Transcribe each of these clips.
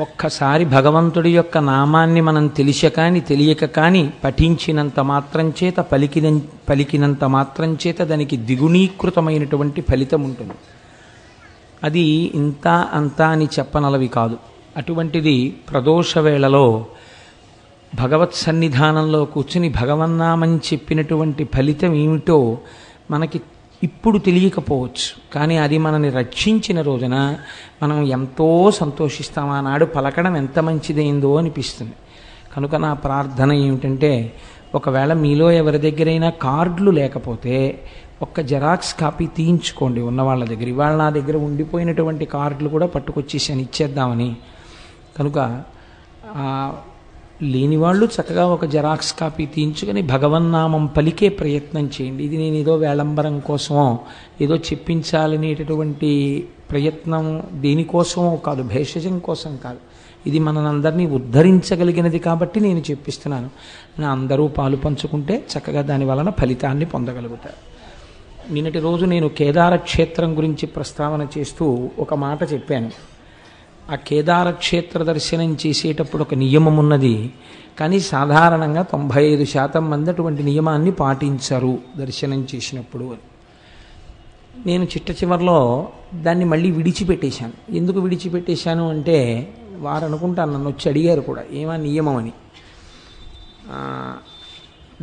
ఒక్కసారి భగవంతుడి యొక్క నామాన్ని మనం తెలియక కానీ పఠించినంత మాత్రం చేత పలికినంత మాత్రం చేత దానికి ద్విగుణీకృతమైనటువంటి ఫలితం ఉంటుంది. అది ఇంత అంతా అని చెప్పనలవి కాదు. అటువంటిది ప్రదోష వేళలో భగవత్ సన్నిధానంలో కూర్చుని భగవన్నామని చెప్పినటువంటి ఫలితం ఏమిటో మనకి ఇప్పుడు తెలియకపోవచ్చు, కానీ అది మనని రక్షించిన రోజున మనం ఎంతో సంతోషిస్తాం. ఆనాడు పలకడం ఎంత మంచిదైందో అనిపిస్తుంది. కనుక నా ప్రార్థన ఏమిటంటే, ఒకవేళ మీలో ఎవరి దగ్గరైనా కార్డులు లేకపోతే ఒక్క జెరాక్స్ కాపీ తీయించుకోండి ఉన్న వాళ్ళ దగ్గర. ఇవాళ నా దగ్గర ఉండిపోయినటువంటి కార్డులు కూడా పట్టుకొచ్చేసాను ఇచ్చేద్దామని. కనుక లేనివాళ్ళు చక్కగా ఒక జెరాక్స్ కాపీ తీయించుకొని భగవన్నామం పలికే ప్రయత్నం చేయండి. ఇది నేను ఏదో వేళంబరం కోసమో ఏదో చెప్పించాలనేటటువంటి ప్రయత్నం దేనికోసమో కాదు, భేషజం కోసం కాదు. ఇది మనందరినీ ఉద్ధరించగలిగినది కాబట్టి నేను చెప్పిస్తున్నాను. అందరూ పాలు పంచుకుంటే చక్కగా దాని వలన ఫలితాన్ని పొందగలుగుతారు. నిన్నటి రోజు నేను కేదార క్షేత్రం గురించి ప్రస్తావన చేస్తూ ఒక మాట చెప్పాను. ఆ కేదార క్షేత్ర దర్శనం చేసేటప్పుడు ఒక నియమం ఉన్నది, కానీ సాధారణంగా 95% మంది అటువంటి నియమాన్ని పాటించరు దర్శనం చేసినప్పుడు అని. నేను చిట్ట చివరిలో దాన్ని మళ్ళీ విడిచిపెట్టేశాను. ఎందుకు విడిచిపెట్టేశాను అంటే, వారు అనుకుంటాను నన్ను వచ్చి అడిగారు కూడా ఏమా నియమం అని.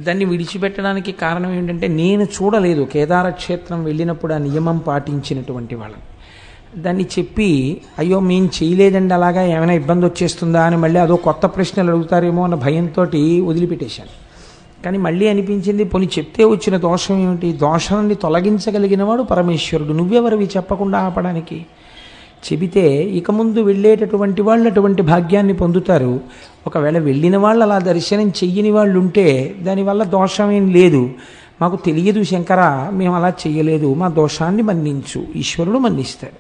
దాన్ని విడిచిపెట్టడానికి కారణం ఏంటంటే, నేను చూడలేదు కేదార క్షేత్రం వెళ్ళినప్పుడు ఆ నియమం పాటించినటువంటి వాళ్ళని. దాన్ని చెప్పి అయ్యో మేము చేయలేదండి అలాగా ఏమైనా ఇబ్బంది వచ్చేస్తుందా అని మళ్ళీ అదో కొత్త ప్రశ్నలు అడుగుతారేమో అన్న భయంతో వదిలిపెట్టేశాను. కానీ మళ్ళీ అనిపించింది, పోనీ చెప్తే వచ్చిన దోషం ఏమిటి? దోషాన్ని తొలగించగలిగిన వాడు పరమేశ్వరుడు. నువ్వెవరివి చెప్పకుండా ఆపడానికి? చెబితే ఇక ముందు వెళ్ళేటటువంటి వాళ్ళు అటువంటి భాగ్యాన్ని పొందుతారు. ఒకవేళ వెళ్ళిన వాళ్ళు అలా దర్శనం చెయ్యని వాళ్ళు ఉంటే దానివల్ల దోషమేం లేదు. మాకు తెలియదు శంకర, మేము అలా చెయ్యలేదు, మా దోషాన్ని మన్నించు, ఈశ్వరుడు మన్నిస్తాడు.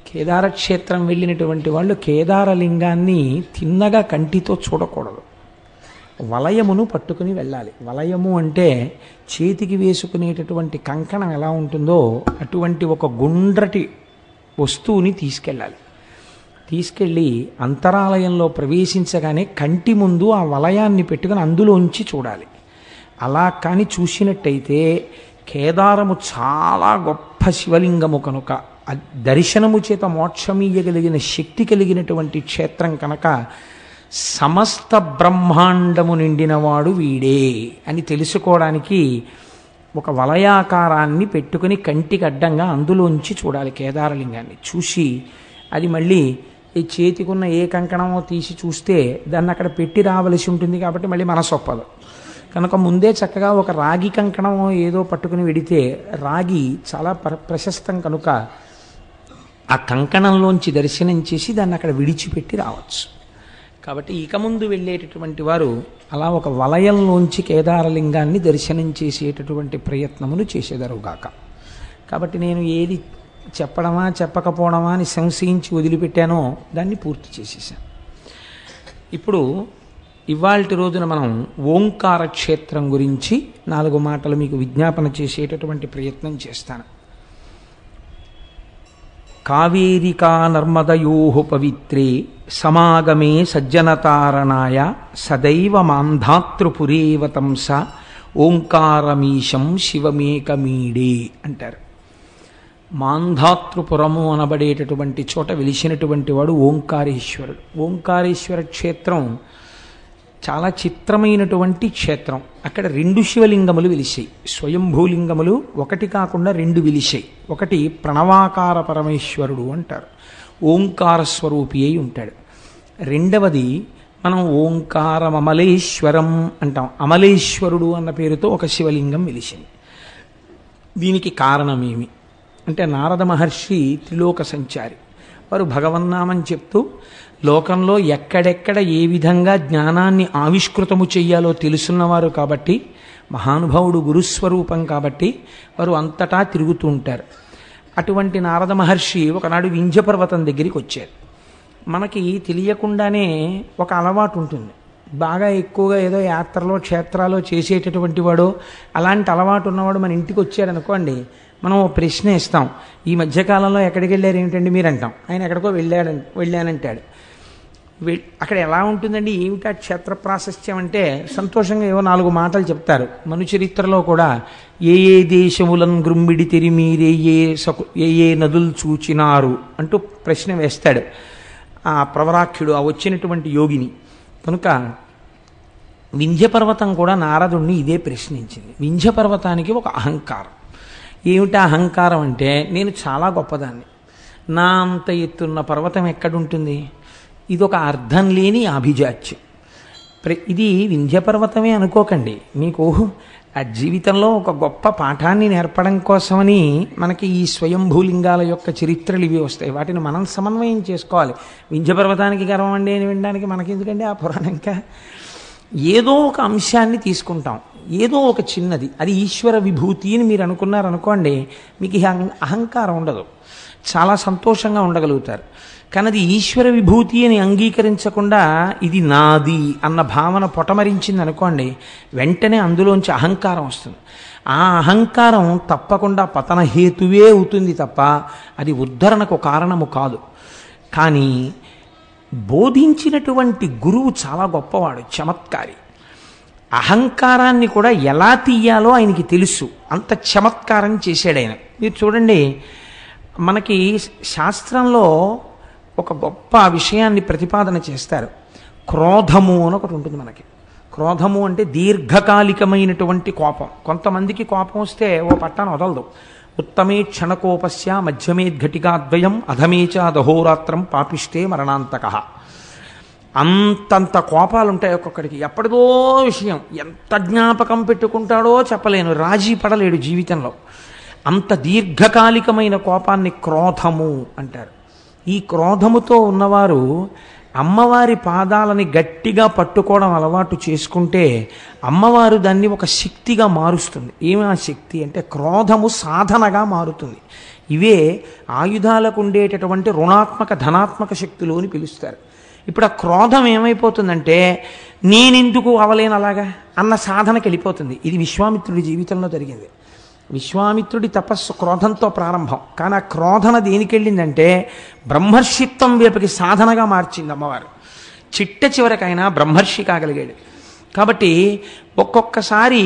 కేదార క్షేత్రం వెళ్ళినటువంటి వాళ్ళు కేదారలింగాన్ని తిన్నగా కంటితో చూడకూడదు, వలయమును పట్టుకుని వెళ్ళాలి. వలయము అంటే చేతికి వేసుకునేటటువంటి కంకణం ఎలా ఉంటుందో అటువంటి ఒక గుండ్రటి వస్తువుని తీసుకెళ్ళి అంతరాలయంలో ప్రవేశించగానే కంటి ముందు ఆ వలయాన్ని పెట్టుకుని అందులోంచి చూడాలి. అలా కానీ చూసినట్టయితే కేదారము చాలా గొప్ప శివలింగము కనుక దర్శనము చేత మోక్షమీయగలిగిన శక్తి కలిగినటువంటి క్షేత్రం కనుక సమస్త బ్రహ్మాండము నిండినవాడు వీడే అని తెలుసుకోవడానికి ఒక వలయాకారాన్ని పెట్టుకుని కంటికి అడ్డంగా అందులోంచి చూడాలి కేదారలింగాన్ని. చూసి అది మళ్ళీ ఈ చేతికున్న ఏ కంకణమో తీసి చూస్తే దాన్ని అక్కడ పెట్టి రావలసి ఉంటుంది కాబట్టి మళ్ళీ మనసొప్పదు. కనుక ముందే చక్కగా ఒక రాగి కంకణమో ఏదో పట్టుకుని వెడితే రాగి చాలా ప్రశస్తం కనుక ఆ కంకణంలోంచి దర్శనం చేసి దాన్ని అక్కడ విడిచిపెట్టి రావచ్చు. కాబట్టి ఇక ముందు వెళ్ళేటటువంటి వారు అలా ఒక వలయంలోంచి కేదారలింగాన్ని దర్శనం చేసేటటువంటి ప్రయత్నములు చేసేదరుగాక. కాబట్టి నేను ఏది చెప్పడమా చెప్పకపోవడమా అని సంశయించి వదిలిపెట్టానో దాన్ని పూర్తి చేసేసాను. ఇప్పుడు ఇవాల్టి రోజున మనం ఓంకార క్షేత్రం గురించి 4 మాటలు మీకు విజ్ఞాపన చేసేటటువంటి ప్రయత్నం చేస్తాను. కావేరికా నర్మదయో పవిత్రే సమాగమే సజ్జనతారణాయ సదైవ మాంధాతృపురేవతంస ఓంకారమీశం శివమేకమీడే అంటారు. మాంధాతృపురము అనబడేటటువంటి చోట వెలిసినటువంటి వాడు ఓంకారేశ్వరుడు. ఓంకారేశ్వర క్షేత్రం చాలా చిత్రమైనటువంటి క్షేత్రం. అక్కడ 2 శివలింగములు వెలిసాయి, స్వయంభూలింగములు, ఒకటి కాకుండా 2 వెలిసాయి. ఒకటి ప్రణవాకార పరమేశ్వరుడు అంటారు, ఓంకార స్వరూపి అయి ఉంటాడు. రెండవది మనం ఓంకారమమలేశ్వరం అంటాం, అమలేశ్వరుడు అన్న పేరుతో ఒక శివలింగం వెలిసింది. దీనికి కారణమేమి అంటే, నారద మహర్షి త్రిలోక సంచారి. వారు భగవన్నామం చెప్తూ లోకంలో ఎక్కడెక్కడ ఏ విధంగా జ్ఞానాన్ని ఆవిష్కృతము చెయ్యాలో తెలుసున్నవారు కాబట్టి, మహానుభావుడు గురుస్వరూపం కాబట్టి వారు అంతటా తిరుగుతూ ఉంటారు. అటువంటి నారద మహర్షి ఒకనాడు వింధ్యపర్వతం దగ్గరికి వచ్చారు. మనకి తెలియకుండానే ఒక అలవాటు ఉంటుంది, బాగా ఎక్కువగా ఏదో యాత్రలో క్షేత్రాలో చేసేటటువంటి వాడు, అలాంటి అలవాటు ఉన్నవాడు మన ఇంటికి వచ్చాడనుకోండి, మనం ఓ ప్రశ్న ఇస్తాం, ఈ మధ్యకాలంలో ఎక్కడికి వెళ్ళారు ఏమిటండి మీరు అంటాం. ఆయన ఎక్కడికో వెళ్ళానంటాడు. అక్కడ ఎలా ఉంటుందండి, ఏమిటా క్షేత్ర ప్రాశస్త్యం అంటే సంతోషంగా ఏవో 4 మాటలు చెప్తారు. మను చరిత్రలో కూడా ఏ ఏ దేశములను గ్రుమ్మిడి తెరిమీరే ఏ నదులు చూచినారు అంటూ ప్రశ్న వేస్తాడు ఆ ప్రవరాఖ్యుడు, ఆ వచ్చినటువంటి యోగిని. కనుక వింధ్యపర్వతం కూడా నారదుణ్ణి ఇదే ప్రశ్నించింది. వింధ్యపర్వతానికి ఒక అహంకారం. ఏమిటా అహంకారం అంటే, నేను చాలా గొప్పదాన్ని, నా అంత ఎత్తున్న పర్వతం ఎక్కడుంటుంది, ఇది ఒక అర్థం లేని అభిజాత్యం. ఇది వింధ్యపర్వతమే అనుకోకండి, మీకు ఆ జీవితంలో ఒక గొప్ప పాఠాన్ని నేర్పడం కోసమని మనకి ఈ స్వయంభూలింగాల యొక్క చరిత్రలు ఇవి వస్తాయి. వాటిని మనం సమన్వయం చేసుకోవాలి. వింధ్యపర్వతానికి గర్వం అండి అని వినడానికి మనకెందుకండి ఆ పురాణం? ఇంకా ఏదో ఒక అంశాన్ని తీసుకుంటాం, ఏదో ఒక చిన్నది, అది ఈశ్వర విభూతి అని మీరు అనుకున్నారనుకోండి, మీకు అహంకారం ఉండదు, చాలా సంతోషంగా ఉండగలుగుతారు. కానీ అది ఈశ్వర విభూతి అని అంగీకరించకుండా ఇది నాది అన్న భావన పొటమరించింది అనుకోండి, వెంటనే అందులోంచి అహంకారం వస్తుంది. ఆ అహంకారం తప్పకుండా పతనహేతువే అవుతుంది తప్ప అది ఉద్ధరణకు కారణము కాదు. కానీ బోధించినటువంటి గురువు చాలా గొప్పవాడు, చమత్కారి. అహంకారాన్ని కూడా ఎలా తీయాలో ఆయనకి తెలుసు, అంత చమత్కారం చేశాడు ఆయన. మీరు చూడండి, మనకి శాస్త్రంలో ఒక గొప్ప విషయాన్ని ప్రతిపాదన చేస్తారు. క్రోధము అని ఒకటి ఉంటుంది మనకి. క్రోధము అంటే దీర్ఘకాలికమైనటువంటి కోపం. కొంతమందికి కోపం వస్తే ఓ పట్టాన వదలదు. ఉత్తమే క్షణకోపస్య మధ్యమేద్ఘటికాద్వయం అధమేచ దహోరాత్రం పాపిష్టే మరణాంతక. అంతంత కోపాలు ఉంటాయి ఒక్కొక్కడికి. ఎప్పటిదో విషయం ఎంత జ్ఞాపకం పెట్టుకుంటాడో చెప్పలేను, రాజీ పడలేడు జీవితంలో. అంత దీర్ఘకాలికమైన కోపాన్ని క్రోధము అంటారు. ఈ క్రోధముతో ఉన్నవారు అమ్మవారి పాదాలని గట్టిగా పట్టుకోవడం అలవాటు చేసుకుంటే అమ్మవారు దాన్ని ఒక శక్తిగా మారుస్తుంది. ఏమి ఆ శక్తి అంటే, క్రోధము సాధనగా మారుతుంది. ఇవే ఆయుధాలకు ఉండేటటువంటి రుణాత్మక ధనాత్మక శక్తులు అని పిలుస్తారు. ఇప్పుడు ఆ క్రోధం ఏమైపోతుందంటే, నేనెందుకు అవలేను అలాగా అన్న సాధనకి వెళ్ళిపోతుంది. ఇది విశ్వామిత్రుడి జీవితంలో జరిగింది. విశ్వామిత్రుడి తపస్సు క్రోధంతో ప్రారంభం, కానీ ఆ క్రోధన దేనికి వెళ్ళిందంటే బ్రహ్మర్షిత్వం వైపుకి సాధనగా మార్చింది అమ్మవారు. చిట్ట చివరికైనా బ్రహ్మర్షి కాగలిగాడు. కాబట్టి ఒక్కొక్కసారి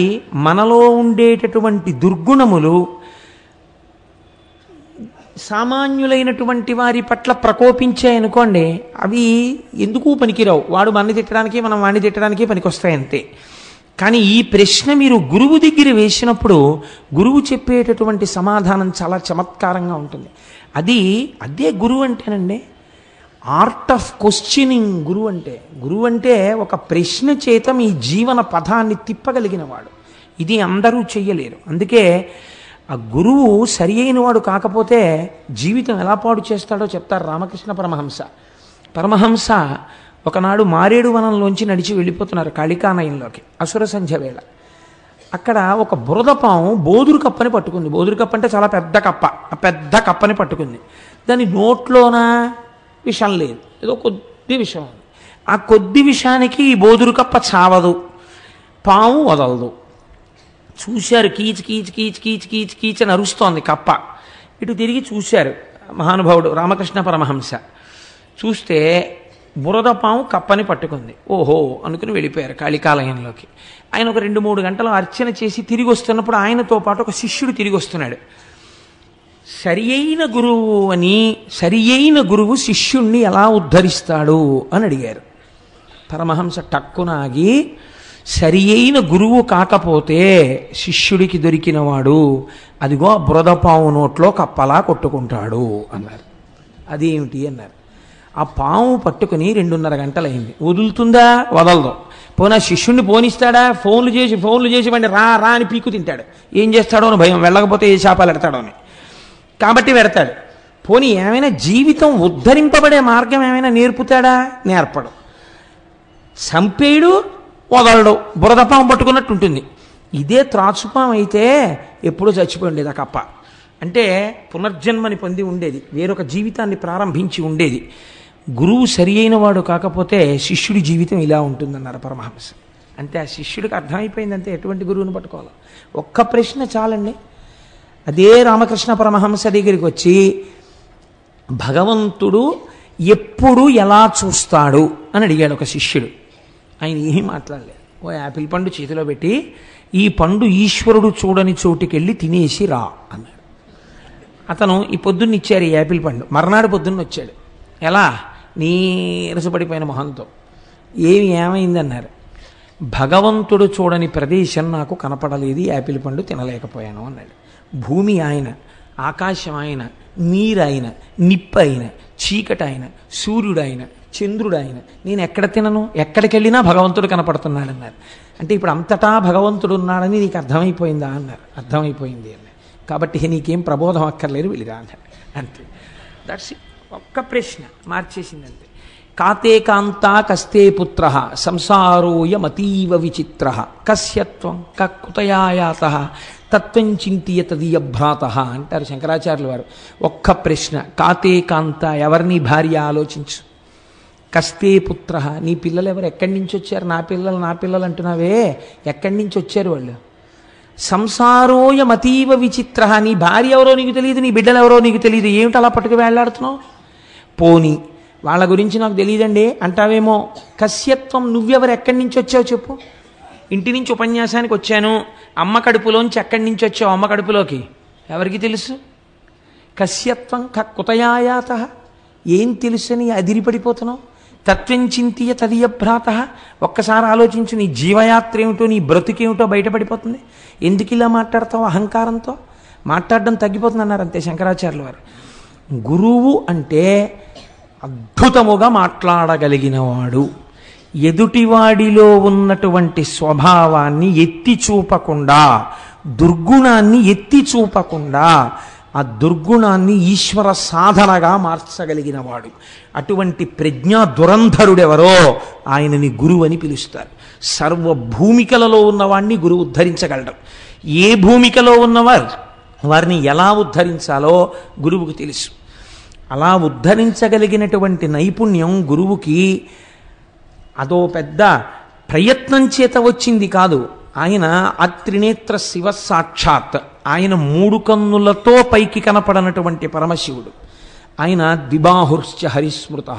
మనలో ఉండేటటువంటి దుర్గుణములు సామాన్యులైనటువంటి వారి పట్ల ప్రకోపించాయనుకోండి, అవి ఎందుకు పనికిరావు. వాడు మనని తిట్టడానికి, మనం వాడిని తిట్టడానికి పనికొస్తాయి అంతే. కానీ ఈ ప్రశ్న మీరు గురువు దగ్గర వేసినప్పుడు గురువు చెప్పేటటువంటి సమాధానం చాలా చమత్కారంగా ఉంటుంది. అదే గురువు అంటేనండి, ఆర్ట్ ఆఫ్ క్వశ్చనింగ్ గురువు అంటే. గురువు అంటే ఒక ప్రశ్న చేత మీ జీవన పథాన్ని తిప్పగలిగిన వాడు. ఇది అందరూ చెయ్యలేరు. అందుకే ఆ గురువు సరి అయిన వాడు కాకపోతే జీవితం ఎలా పాడు చేస్తాడో చెప్తారు రామకృష్ణ పరమహంస. పరమహంస ఒకనాడు మారేడు వనంలోంచి నడిచి వెళ్ళిపోతున్నారు కాళికానయంలోకి, అసుర సంధ్య వేళ. అక్కడ ఒక బురద పాము బోదురు కప్పని పట్టుకుంది. బోదురు కప్ప అంటే చాలా పెద్ద కప్ప. ఆ పెద్ద కప్పని పట్టుకుంది. దాని నోట్లోన విషం లేదు, ఏదో కొద్ది విషం ఉంది. ఆ కొద్ది విషానికి ఈ బోదురు కప్ప చావదు, పాము వదలదు. చూశారు, కీచ్ కీచ్ కీచ్ కీచ్ కీచ్ కీచ్ అని అరుస్తోంది కప్ప. ఇటు తిరిగి చూశారు మహానుభావుడు రామకృష్ణ పరమహంస. చూస్తే బురద పాము కప్పని పట్టుకుంది. ఓహో అనుకుని వెళ్ళిపోయారు కాళికాలయంలోకి. ఆయన ఒక 2-3 గంటలు అర్చన చేసి తిరిగి వస్తున్నప్పుడు ఆయనతో పాటు ఒక శిష్యుడు తిరిగి వస్తున్నాడు. సరి అయిన గురువు శిష్యుణ్ణి ఎలా ఉద్ధరిస్తాడు అని అడిగారు. పరమహంస టక్కునాగి, సరి అయిన గురువు కాకపోతే శిష్యుడికి దొరికినవాడు అదిగో బురదపాము నోట్లో కప్పలా కొట్టుకుంటాడు అన్నారు. అదేమిటి అన్నారు. ఆ పాము పట్టుకుని 2:30 గంటలైంది. వదులుతుందా? వదలదు. పోనా శిష్యుణ్ణి పోనిస్తాడా? ఫోన్లు చేసి వాడిని రా రా అని పీకు తింటాడు. ఏం చేస్తాడో అని భయం, వెళ్ళకపోతే ఏ శాపాలు ఎడతాడో అని. కాబట్టి పెడతాడు. పోనీ ఏమైనా జీవితం ఉద్ధరింపబడే మార్గం ఏమైనా నేర్పుతాడా? నేర్పడు. చంపేయుడు, వదలడు, బురదపాము పట్టుకున్నట్టు ఉంటుంది. ఇదే త్రాచుపాము అయితే ఎప్పుడూ చచ్చిపోయి ఉండేది ఆ కప్ప. అంటే పునర్జన్మని పొంది ఉండేది, వేరొక జీవితాన్ని ప్రారంభించి ఉండేది. గురువు సరి అయిన వాడు కాకపోతే శిష్యుడి జీవితం ఇలా ఉంటుందన్నారు పరమహంస. అంతే, ఆ శిష్యుడికి అర్థమైపోయిందంటే ఎటువంటి గురువుని పట్టుకోవాలి. ఒక్క ప్రశ్న చాలండి. అదే రామకృష్ణ పరమహంస దగ్గరికి వచ్చి, భగవంతుడు ఎప్పుడు ఎలా చూస్తాడు అని అడిగాడు ఒక శిష్యుడు. ఆయన ఏమీ మాట్లాడలేదు. ఓ యాపిల్ పండు చేతిలో పెట్టి, ఈ పండు ఈశ్వరుడు చూడని చోటుకెళ్ళి తినేసి రా అన్నాడు. అతను ఈ పొద్దున్న ఇచ్చారు ఈ యాపిల్ పండు. మర్నాడు పొద్దున్న వచ్చాడు. ఎలా? నీరసపడిపోయిన మొహంతో. ఏమైందన్నారు. భగవంతుడు చూడని ప్రదేశం నాకు కనపడలేదు, యాపిల్ పండు తినలేకపోయాను అన్నాడు. భూమి ఆయన, ఆకాశం ఆయన, నీరు ఆయన, నిప్పు ఆయన, చీకటి ఆయన, సూర్యుడు ఆయన, చంద్రుడు ఆయన, నేను ఎక్కడ తినను? ఎక్కడికి వెళ్ళినా భగవంతుడు కనపడుతున్నాడు అన్నారు. అంటే ఇప్పుడు అంతటా భగవంతుడు ఉన్నాడని నీకు అర్థమైపోయిందా అన్నారు. అర్థమైపోయింది అన్నారు. కాబట్టి నీకేం ప్రబోధం అక్కర్లేదు, వెళ్ళిరా అన్నాడు. అంతే. దట్స్ ఒక్క ప్రశ్న మార్చేసిందంతే. కాతే కాంతా కస్తే పుత్ర సంసారోయమతీవ విచిత్ర కస్యత్వం కుతయాయాత తత్వం చింతియ తదీయభ్రాత అంటారు శంకరాచార్యుల వారు. ఒక్క ప్రశ్న. కాతే కాంత, ఎవరిని భార్య ఆలోచించు. కస్తే పుత్ర, నీ పిల్లలు ఎవరు? ఎక్కడి నుంచి వచ్చారు? నా పిల్లలు అంటున్నావే, ఎక్కడి నుంచి వచ్చారు వాళ్ళు? సంసారోయమతీవ విచిత్ర, నీ భార్య ఎవరో నీకు తెలియదు, నీ బిడ్డలు ఎవరో నీకు తెలియదు, ఏమిటి అలా పట్టుకు వేళ్లాడుతున్నావు? పోని వాళ్ళ గురించి నాకు తెలియదండి అంటావేమో. కస్యత్వం, నువ్వెవరు? ఎక్కడి నుంచి వచ్చావు చెప్పు. ఇంటి నుంచి ఉపన్యాసానికి వచ్చాను, అమ్మ కడుపులోంచి ఎక్కడి నుంచి వచ్చావు అమ్మ కడుపులోకి? ఎవరికి తెలుసు? కస్యత్వం కుతయాయాత, ఏం తెలుసని అదిరిపడిపోతున్నావు? తత్వం చింతియ తదీయభ్రాత, ఒక్కసారి ఆలోచించు. నీ జీవయాత్ర ఏమిటో, నీ బ్రతుకేమిటో బయటపడిపోతుంది. ఎందుకు ఇలా మాట్లాడతావు? అహంకారంతో మాట్లాడడం తగ్గిపోతుంది అన్నారు. అంతే శంకరాచార్యుల వారు. గురువు అంటే అద్భుతముగా మాట్లాడగలిగినవాడు. ఎదుటివాడిలో ఉన్నటువంటి స్వభావాన్ని ఎత్తి చూపకుండా, దుర్గుణాన్ని ఎత్తి చూపకుండా, ఆ దుర్గుణాన్ని ఈశ్వర సాధనగా మార్చగలిగినవాడు. అటువంటి ప్రజ్ఞా దురంధరుడెవరో ఆయనని గురువు అని పిలుస్తారు. సర్వ భూమికలలో ఉన్నవాడిని గురువు ఉద్ధరించగలడు. ఏ భూమికలో ఉన్నవారు వారిని ఎలా ఉద్ధరించాలో గురువుకు తెలుసు. అలా ఉద్ధరించగలిగినటువంటి నైపుణ్యం గురువుకి అదో పెద్ద ప్రయత్నం చేత వచ్చింది కాదు. ఆయన అత్రినేత్ర శివ సాక్షాత్, ఆయన 3 కన్నులతో పైకి కనపడనటువంటి పరమశివుడు. ఆయన ద్విబాహుశ్చ హరిస్మృత,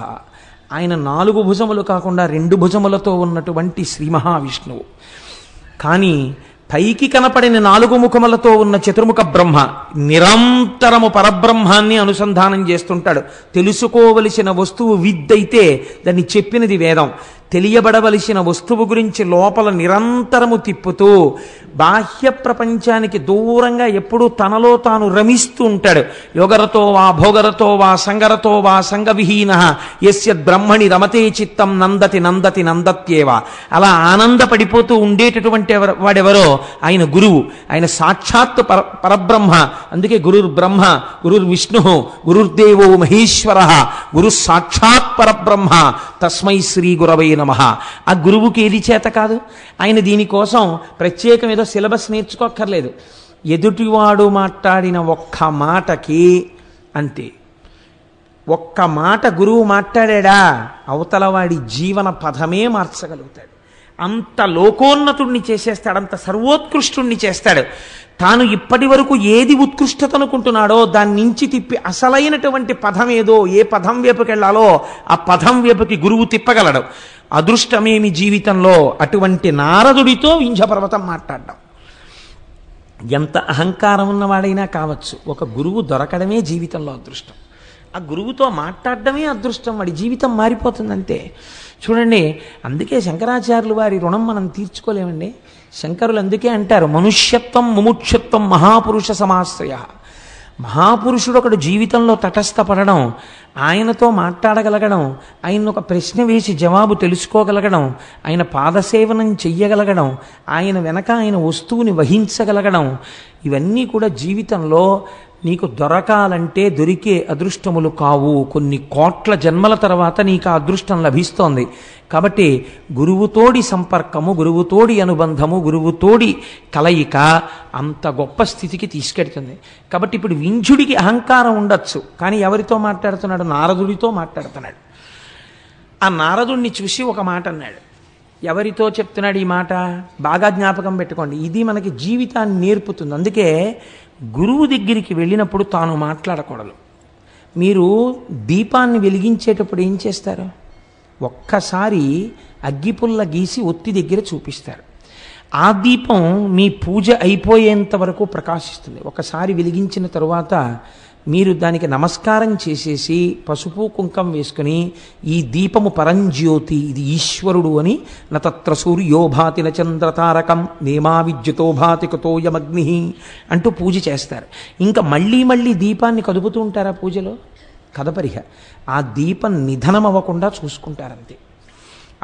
ఆయన 4 భుజములు కాకుండా 2 భుజములతో ఉన్నటువంటి శ్రీ మహావిష్ణువు. కానీ పైకి కనపడిన 4 ముఖములతో ఉన్న చతుర్ముఖ బ్రహ్మ నిరంతరము పరబ్రహ్మాన్ని అనుసంధానం చేస్తుంటాడు. తెలుసుకోవలసిన వస్తువు విద్దైతే దాన్ని చెప్పినది వేదం. తెలియబడవలసిన వస్తువు గురించి లోపల నిరంతరము తిప్పుతూ బాహ్య ప్రపంచానికి దూరంగా ఎప్పుడూ తనలో తాను రమిస్తూ ఉంటాడు. యోగరతో వా భోగరతో వా సంగరతో వా సంగవిహీన యస్యద్ బ్రహ్మణి రమతే చిత్తం నందతి నందతి నందత్యేవ. అలా ఆనందపడిపోతూ ఉండేటటువంటి వాడెవరో ఆయన గురువు. ఆయన సాక్షాత్ పరబ్రహ్మ. అందుకే గురుర్ బ్రహ్మ, గురుర్ విష్ణు, గురుర్దేవో మహేశ్వర, గురు సాక్షాత్ పరబ్రహ్మ, తస్మై శ్రీ గురవై నమః. ఆ గురువుకి ఏది చేత కాదు. ఆయన దీనికోసం ప్రత్యేకం ఏదో సిలబస్ నేర్చుకోక్కర్లేదు. ఎదుటివాడు మాట్లాడిన ఒక్క మాటకి అంతే. ఒక్క మాట గురువు మాట్లాడా అవతలవాడి జీవన పథమే మార్చగలుగుతాడు. అంత లోకోన్నతుణ్ణి చేసేస్తాడు, అంత సర్వోత్కృష్టుణ్ణి చేస్తాడు. తాను ఇప్పటి వరకు ఏది ఉత్కృష్టత అనుకుంటున్నాడో దాని నుంచి తిప్పి అసలైనటువంటి పదం ఏదో, ఏ పదం వైపుకెళ్లాలో ఆ పదం వైపుకి గురువు తిప్పగలడు. అదృష్టమేమి జీవితంలో అటువంటి నారదుడితో వింధ్యపర్వతం మాట్లాడడం. ఎంత అహంకారం ఉన్నవాడైనా కావచ్చు, ఒక గురువు దొరకడమే జీవితంలో అదృష్టం. ఆ గురువుతో మాట్లాడడమే అదృష్టం. వాడి జీవితం మారిపోతుంది అంతే. చూడండి, అందుకే శంకరాచార్యులు వారి రుణం మనం తీర్చుకోలేమండి. శంకరులు అందుకే అంటారు, మనుష్యత్వం ముముక్షత్వం మహాపురుష సమాశ్రయ. మహాపురుషుడు ఒకడు జీవితంలో తటస్థపడడం, ఆయనతో మాట్లాడగలగడం, ఆయన ఒక ప్రశ్న వేసి జవాబు తెలుసుకోగలగడం, ఆయన పాదసేవనం చెయ్యగలగడం, ఆయన వెనక ఆయన వస్తువుని వహించగలగడం, ఇవన్నీ కూడా జీవితంలో నీకు దొరకాలంటే దొరికే అదృష్టములు కావు. కొన్ని కోట్ల జన్మల తర్వాత నీకు ఆ అదృష్టం లభిస్తోంది. కాబట్టి గురువుతోడి సంపర్కము, గురువుతోడి అనుబంధము, గురువుతోడి కలయిక అంత గొప్ప స్థితికి తీసుకెడుతుంది. కాబట్టి ఇప్పుడు వింధ్యుడికి అహంకారం ఉండొచ్చు, కానీ ఎవరితో మాట్లాడుతున్నాడు? నారదుడితో మాట్లాడుతున్నాడు. ఆ నారదుడిని చూసి ఒక మాట అన్నాడు. ఎవరితో చెప్తున్నాడు ఈ మాట? బాగా జ్ఞాపకం పెట్టుకోండి. ఇది మనకి జీవితాన్ని నేర్పుతుంది. అందుకే గురువు దగ్గరికి వెళ్ళినప్పుడు తాను మాట్లాడకూడదు. మీరు దీపాన్ని వెలిగించేటప్పుడు ఏం చేస్తారు? ఒక్కసారి అగ్గిపుల్ల గీసి ఒత్తి దగ్గర చూపిస్తారు. ఆ దీపం మీ పూజ అయిపోయేంత వరకు ప్రకాశిస్తుంది. ఒకసారి వెలిగించిన తరువాత మీరు దానికి నమస్కారం చేసేసి పసుపు కుంకం వేసుకుని ఈ దీపము పరంజ్యోతి, ఇది ఈశ్వరుడు అని, నతత్ర సూర్యో భాతి నచంద్రతారకం నేమా విద్యుతో భాతి కుతోయమగ్ని అంటూ పూజ చేస్తారు. ఇంకా మళ్ళీ మళ్ళీ దీపాన్ని కదుపుతూ ఉంటారా పూజలో? కదపరిహ. ఆ దీపం నిధనం అవ్వకుండా చూసుకుంటారంతే.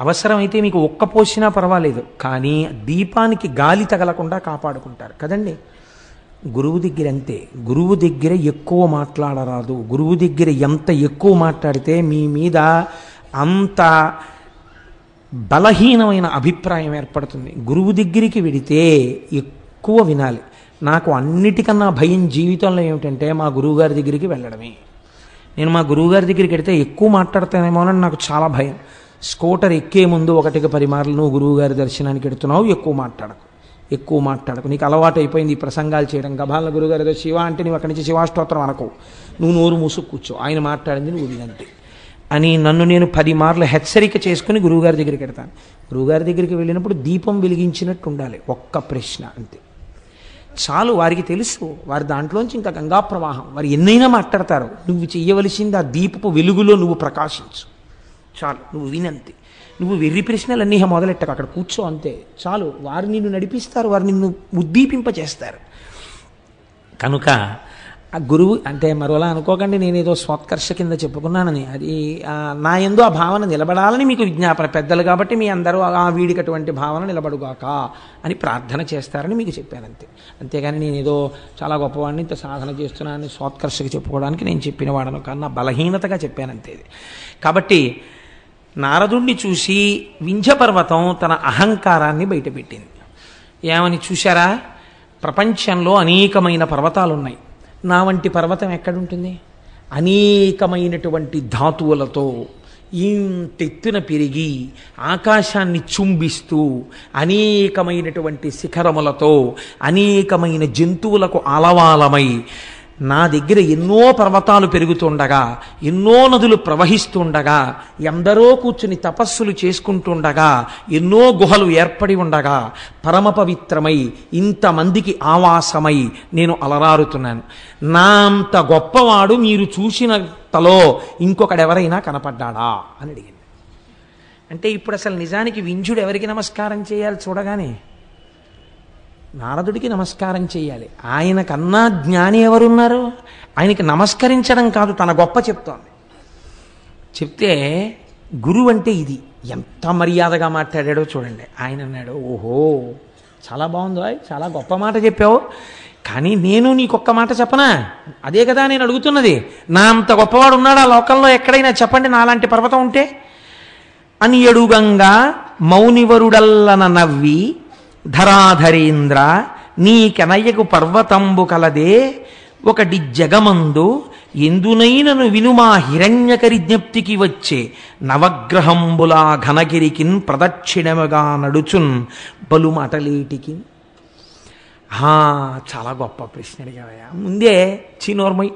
అవసరమైతే మీకు ఒక్క పోసినా పర్వాలేదు, కానీ దీపానికి గాలి తగలకుండా కాపాడుకుంటారు కదండి. గురువు దగ్గర అంతే. గురువు దగ్గర ఎక్కువ మాట్లాడరాదు. గురువు దగ్గర ఎంత ఎక్కువ మాట్లాడితే మీ మీద అంత బలహీనమైన అభిప్రాయం ఏర్పడుతుంది. గురువు దగ్గరికి వెడితే ఎక్కువ వినాలి. నాకు అన్నిటికన్నా భయం జీవితంలో ఏమిటంటే మా గురువుగారి దగ్గరికి వెళ్ళడమే. నేను మా గురువుగారి దగ్గరికి వెడితే ఎక్కువ మాట్లాడతానేమోనని నాకు చాలా భయం. స్కూటర్ ఎక్కే ముందు 1-10 మార్లు నువ్వు గురువుగారి దర్శనానికి వెడుతున్నావు, ఎక్కువ మాట్లాడకు, నీకు అలవాటు అయిపోయింది ఈ ప్రసంగాలు చేయడం. గభాల గురుగారు ఏదో శివ అంటే నువ్వు అక్కడి నుంచి శివాష్టోత్రం అనకు, నువ్వు నోరు మూసుకు కూర్చో, ఆయన మాట్లాడింది నువ్వు వినంతే అని నన్ను నేను 10 మార్లు హెచ్చరిక చేసుకుని గురువుగారి దగ్గరికి వెడతాను. గురువుగారి దగ్గరికి వెళ్ళినప్పుడు దీపం వెలిగించినట్టు ఉండాలి. ఒక్క ప్రశ్న అంతే చాలు. వారికి తెలుసు, వారి దాంట్లోంచి ఇంకా గంగా ప్రవాహం, వారు ఎన్నైనా మాట్లాడతారు. నువ్వు చెయ్యవలసింది ఆ దీపపు వెలుగులో నువ్వు ప్రకాశించు చాలు. నువ్వు వినంతే. నువ్వు వెర్రి ప్రశ్నలన్నీ మొదలెట్టకు, అక్కడ కూర్చో అంతే చాలు. వారు నిన్ను నడిపిస్తారు, వారు నిన్ను ఉద్దీపింపచేస్తారు. కనుక ఆ గురువు అంటే మరోలా అనుకోకండి, నేనేదో స్వోత్కర్ష కింద చెప్పుకున్నానని. అది నా యందు ఆ భావన నిలబడాలని మీకు విజ్ఞాపన. పెద్దలు కాబట్టి మీ అందరూ ఆ వీడికి అటువంటి భావన నిలబడుగాక అని ప్రార్థన చేస్తారని మీకు చెప్పాను అంతే. అంతేగాని నేనేదో చాలా గొప్పవాడిని, ఇంత సాధన చేస్తున్నానని స్వోత్కర్షకి చెప్పుకోవడానికి నేను చెప్పిన వాడను కన్నా బలహీనతగా చెప్పానంతే. కాబట్టి నారదుణ్ణి చూసి వింధ్యపర్వతం తన అహంకారాన్ని బయటపెట్టింది. ఏమని చూశారా? ప్రపంచంలో అనేకమైన పర్వతాలు ఉన్నాయి, నా వంటి పర్వతం ఎక్కడుంటుంది? అనేకమైనటువంటి ధాతువులతో ఇంతెత్తున పెరిగి ఆకాశాన్ని చుంబిస్తూ అనేకమైనటువంటి శిఖరములతో అనేకమైన జంతువులకు ఆలవాలమై నా దగ్గర ఎన్నో పర్వతాలు పెరుగుతుండగా, ఎన్నో నదులు ప్రవహిస్తుండగా, ఎందరో కూర్చుని తపస్సులు చేసుకుంటుండగా, ఎన్నో గుహలు ఏర్పడి ఉండగా, పరమ పవిత్రమై ఇంతమందికి ఆవాసమై నేను అలరారుతున్నాను. నా అంత గొప్పవాడు మీరు చూసినంతలో ఇంకొకడెవరైనా కనపడ్డాడా అని అడిగింది. అంటే ఇప్పుడు అసలు నిజానికి వింధ్యుడు ఎవరికి నమస్కారం చేయాలి? చూడగానే నారదుడికి నమస్కారం చేయాలి. ఆయన కన్నా జ్ఞాని ఎవరున్నారు? ఆయనకి నమస్కరించడం కాదు, తన గొప్ప చెప్తోంది. చెప్తే గురువు అంటే ఇది ఎంత మర్యాదగా మాట్లాడాడో చూడండి. ఆయన అన్నాడు, ఓహో చాలా బాగుందో, చాలా గొప్ప మాట చెప్పావు, కానీ నేను నీకొక్క మాట చెప్పనా? అదే కదా నేను అడుగుతున్నది. నా అంత గొప్పవాడు ఉన్నాడా లోకంలో ఎక్కడైనా? చెప్పండి నాలాంటి పర్వతం ఉంటే అని. ఎడుగంగా మౌనివరుడల్లన నవ్వి ధరాధరేంద్ర నీకెనయ్యకు పర్వతంబు కలదే ఒకటి జగమందు ఎందునైనను వినుమా హిరణ్యకరి జ్ఞప్తికి వచ్చే నవగ్రహంబులా ఘనగిరికిన్ ప్రదక్షిణముగా నడుచున్ బలు మాటలేటికి. చాలా గొప్ప ప్రశ్న అడిగావయ్యా. ముందే చీనోర్మై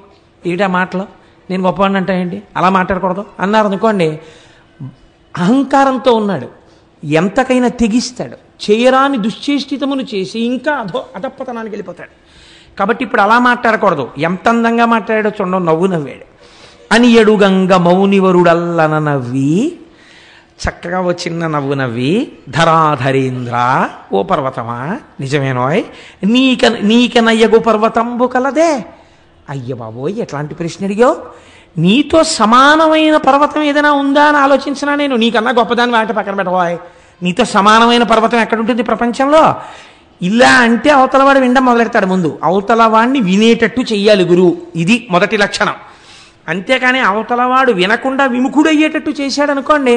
ఏటా మాటలు, నేను గొప్పవాడిని అంటే ఏంటి, అలా మాట్లాడకూడదు అన్నారు అనుకోండి. అహంకారంతో ఉన్నాడు, ఎంతకైనా తెగిస్తాడు, చేయరాని దుశ్చేష్టితమును చేసి ఇంకా అధపతనానికి వెళ్ళిపోతాడు. కాబట్టి ఇప్పుడు అలా మాట్లాడకూడదు. ఎంత అందంగా మాట్లాడాడో చూడండి, నవ్వు నవ్వాడు. అని ఎడుగంగ మౌనివరుడల్లన నవ్వి, చక్కగా ఓ చిన్న నవ్వు నవ్వి, ధరాధరేంద్ర ఓ పర్వతమా నిజమేనోయ్ నీకెనయ్యగు పర్వతంబు కలదే. అయ్య బాబోయ్ ఎట్లాంటి ప్రశ్న అడిగావు? నీతో సమానమైన పర్వతం ఏదైనా ఉందా అని ఆలోచించినా నేను. నీకన్నా గొప్పదాన్ని వాటి పక్కన పెట్టబోయ్. నీతో సమానమైన పర్వతం ఎక్కడుంటుంది ప్రపంచంలో? ఇలా అంటే అవతలవాడు వినడం మొదలెడతాడు. ముందు అవతలవాడిని వినేటట్టు చెయ్యాలి గురువు, ఇది మొదటి లక్షణం. అంతేకాని అవతలవాడు వినకుండా విముఖుడయ్యేటట్టు చేశాడు అనుకోండి,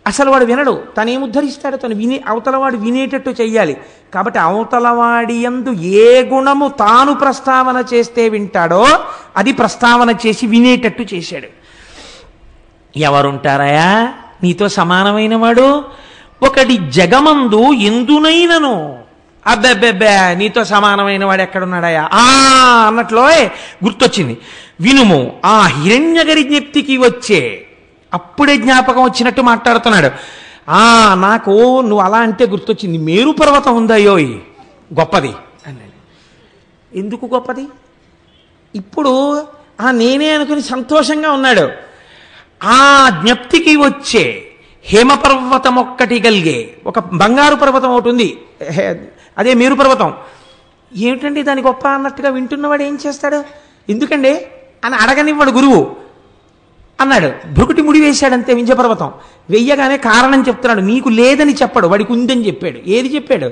అసలు వాడు వినడు, తనేం ఉద్ధరిస్తాడు? తను అవతలవాడు వినేటట్టు చెయ్యాలి. కాబట్టి అవతలవాడి యందు ఏ గుణము తాను ప్రస్తావన చేస్తే వింటాడో అది ప్రస్తావన చేసి వినేటట్టు చేశాడు. ఎవరుంటారయా నీతో సమానమైన వాడు? ఒకటి జగమందు ఎందునైనను, అబ్బెబ్బెబ్బే నీతో సమానమైన వాడు ఎక్కడున్నాడయా అన్నట్లో గుర్తొచ్చింది. వినుము, ఆ హిరణ్యగరి జ్ఞప్తికి వచ్చే అప్పుడే జ్ఞాపకం వచ్చినట్టు మాట్లాడుతున్నాడు. నాకు నువ్వు అలా అంటే గుర్తొచ్చింది, మేరు పర్వతం ఉందయ్యోయ్ గొప్పది అన్నాడు. ఎందుకు గొప్పది? ఇప్పుడు నేనే అనుకుని సంతోషంగా ఉన్నాడు. ఆ జ్ఞప్తికి వచ్చే హేమపర్వతం ఒక్కటి కలిగే ఒక బంగారు పర్వతం ఒకటి ఉంది, అదే మేరు పర్వతం. ఏమిటండి దాని గొప్ప అన్నట్టుగా వింటున్నవాడు ఏం చేస్తాడు? ఎందుకండి అని అడగనివ్వడు గురువు. అన్నాడు, భృకుటి ముడి వేశాడంతే వింధ్యపర్వతం. వెయ్యగానే కారణం చెప్తున్నాడు, నీకు లేదని చెప్పడు, వాడికి ఉందని చెప్పాడు. ఏది చెప్పాడు?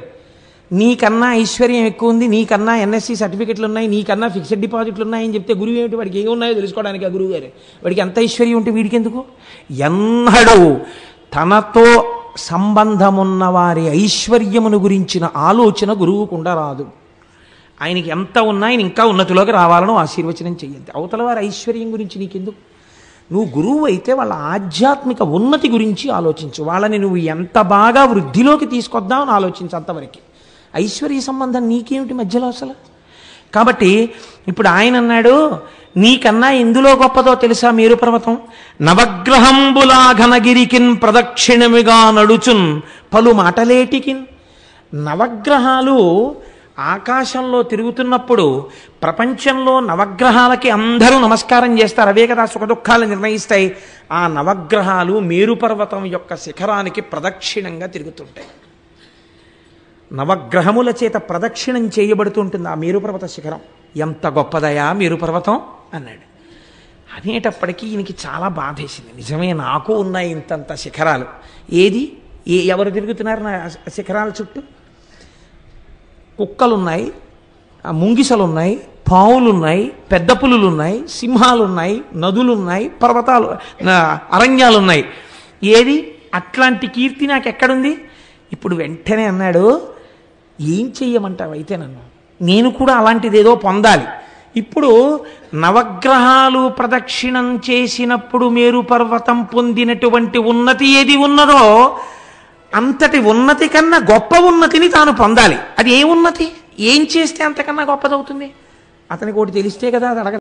నీకన్నా ఐశ్వర్యం ఎక్కువ ఉంది, నీకన్నా ఎన్ఎస్సి సర్టిఫికెట్లు ఉన్నాయి, నీకన్నా ఫిక్స్డ్ డిపాజిట్లు ఉన్నాయని చెప్తే గురువు ఏమిటి? వాడికి ఏమున్నాయో తెలుసుకోవడానికి ఆ గురువు గారు. వాడికి ఎంత ఐశ్వర్యం ఉంటే వీడికి ఎందుకు? ఎన్నడూ తనతో సంబంధమున్న వారి ఐశ్వర్యమును గురించిన ఆలోచన గురువుకుండా రాదు. ఆయనకి ఎంత ఉన్నా ఆయన ఇంకా ఉన్నతిలోకి రావాలను ఆశీర్వచనం చెయ్యండి. అవతల వారి ఐశ్వర్యం గురించి నీకెందుకు? నువ్వు గురువు అయితే వాళ్ళ ఆధ్యాత్మిక ఉన్నతి గురించి ఆలోచించు, వాళ్ళని నువ్వు ఎంత బాగా వృద్ధిలోకి తీసుకొద్దామని ఆలోచించు. అంతవరకు ఐశ్వర్య సంబంధం నీకేమిటి మధ్యలో అసలు? కాబట్టి ఇప్పుడు ఆయన అన్నాడు, నీకన్నా ఎందులో గొప్పదో తెలుసా మేరు పర్వతం? నవగ్రహంబులా ఘనగిరికిన్ ప్రదక్షిణమిగా నడుచున్ పలు మాటలేటికిన్. నవగ్రహాలు ఆకాశంలో తిరుగుతున్నప్పుడు ప్రపంచంలో నవగ్రహాలకి అందరూ నమస్కారం చేస్తారు, అవే కదా సుఖదుఖాలు నిర్ణయిస్తాయి. ఆ నవగ్రహాలు మేరు పర్వతం యొక్క శిఖరానికి ప్రదక్షిణంగా తిరుగుతుంటాయి. నవగ్రహముల చేత ప్రదక్షిణం చేయబడుతుంటుంది ఆ మేరుపర్వత శిఖరం. ఎంత గొప్పదయా మేరుపర్వతం అన్నాడు. అనేటప్పటికీ ఈయనకి చాలా బాధేసింది. నిజమే, నాకు ఉన్నాయి ఇంతంత శిఖరాలు. ఏది ఎవరు తిరుగుతున్నారు నా శిఖరాల చుట్టూ? కుక్కలున్నాయి, ముంగిసలున్నాయి, పావులున్నాయి, పెద్ద పులులున్నాయి, సింహాలున్నాయి, నదులున్నాయి, పర్వతాలు అరణ్యాలున్నాయి. ఏది అట్లాంటి కీర్తి నాకు ఎక్కడుంది? ఇప్పుడు వెంటనే అన్నాడు, ఏం చెయ్యమంటావు అయితే నన్ను? నేను కూడా అలాంటిదేదో పొందాలి. ఇప్పుడు నవగ్రహాలు ప్రదక్షిణం చేసినప్పుడు మేరు పర్వతం పొందినటువంటి ఉన్నతి ఏది ఉన్నదో అంతటి ఉన్నతి కన్నా గొప్ప ఉన్నతిని తాను పొందాలి. అది ఏ ఉన్నతి? ఏం చేస్తే అంతకన్నా గొప్పదవుతుంది? అతనికి ఒకటి తెలిస్తే కదా అది అడగ